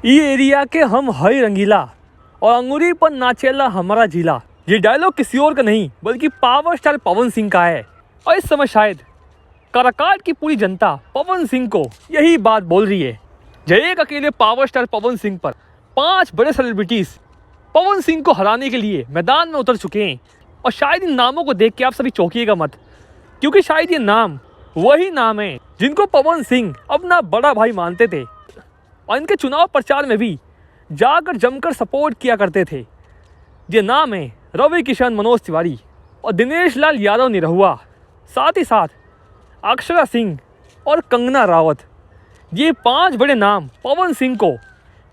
ये एरिया के हम हई रंगीला और अंगूरी पर नाचेला हमारा जिला। ये डायलॉग किसी और का नहीं बल्कि पावर स्टार पवन सिंह का है। और इस समय शायद काराकाट की पूरी जनता पवन सिंह को यही बात बोल रही है। जय एक अकेले पावर स्टार पवन सिंह पर 5 बड़े सेलिब्रिटीज पवन सिंह को हराने के लिए मैदान में उतर चुके हैं। और शायद इन नामों को देख के आप सभी चौंकिएगा मत, क्योंकि शायद ये नाम वही नाम है जिनको पवन सिंह अपना बड़ा भाई मानते थे और इनके चुनाव प्रचार में भी जाकर जमकर सपोर्ट किया करते थे। ये नाम है रवि किशन, मनोज तिवारी और दिनेश लाल यादव निरहुआ, साथ ही साथ अक्षरा सिंह और कंगना रावत। ये 5 बड़े नाम पवन सिंह को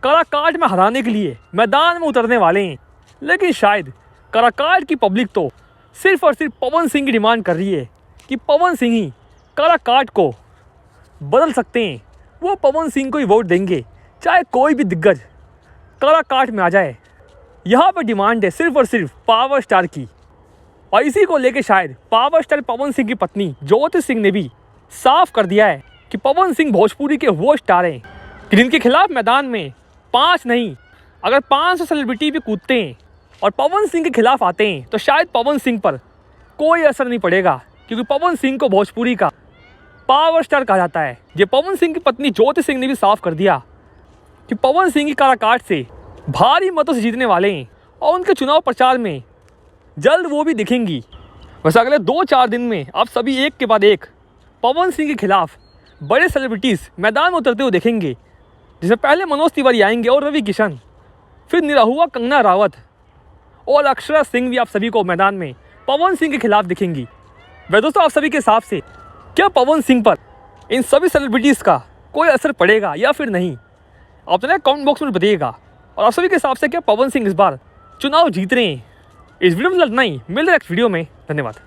काराकाट में हराने के लिए मैदान में उतरने वाले हैं। लेकिन शायद काराकाट की पब्लिक तो सिर्फ और सिर्फ पवन सिंह की डिमांड कर रही है कि पवन सिंह ही काराकाट को बदल सकते हैं। वो पवन सिंह को ही वोट देंगे, चाहे कोई भी दिग्गज काराकाट में आ जाए। यहाँ पर डिमांड है सिर्फ और सिर्फ पावर स्टार की। और इसी को लेकर शायद पावर स्टार पवन सिंह की पत्नी ज्योति सिंह ने भी साफ कर दिया है कि पवन सिंह भोजपुरी के वो स्टार हैं कि जिनके खिलाफ मैदान में 5 नहीं, अगर 500 सेलिब्रिटी भी कूदते हैं और पवन सिंह के खिलाफ आते हैं तो शायद पवन सिंह पर कोई असर नहीं पड़ेगा, क्योंकि पवन सिंह को भोजपुरी का पावर स्टार कहा जाता है। ये पवन सिंह की पत्नी ज्योति सिंह ने भी साफ कर दिया कि पवन सिंह की काराकाट से भारी मतों से जीतने वाले हैं और उनके चुनाव प्रचार में जल्द वो भी दिखेंगी। वैसे अगले 2-4 दिन में आप सभी एक के बाद एक पवन सिंह के खिलाफ बड़े सेलिब्रिटीज़ मैदान में उतरते हुए देखेंगे, जिसमें पहले मनोज तिवारी आएंगे और रवि किशन, फिर निरहुआ, कंगना रावत और अक्षरा सिंह भी आप सभी को मैदान में पवन सिंह के खिलाफ दिखेंगी। वह दोस्तों, आप सभी के हिसाब से क्या पवन सिंह पर इन सभी सेलिब्रिटीज़ का कोई असर पड़ेगा या फिर नहीं? आप तो कमेंट बॉक्स में बताइएगा। और आप सभी के हिसाब से क्या पवन सिंह इस बार चुनाव जीत रहे हैं? इस वीडियो में इतना ही, मिल रहे नेक्स्ट वीडियो में। धन्यवाद।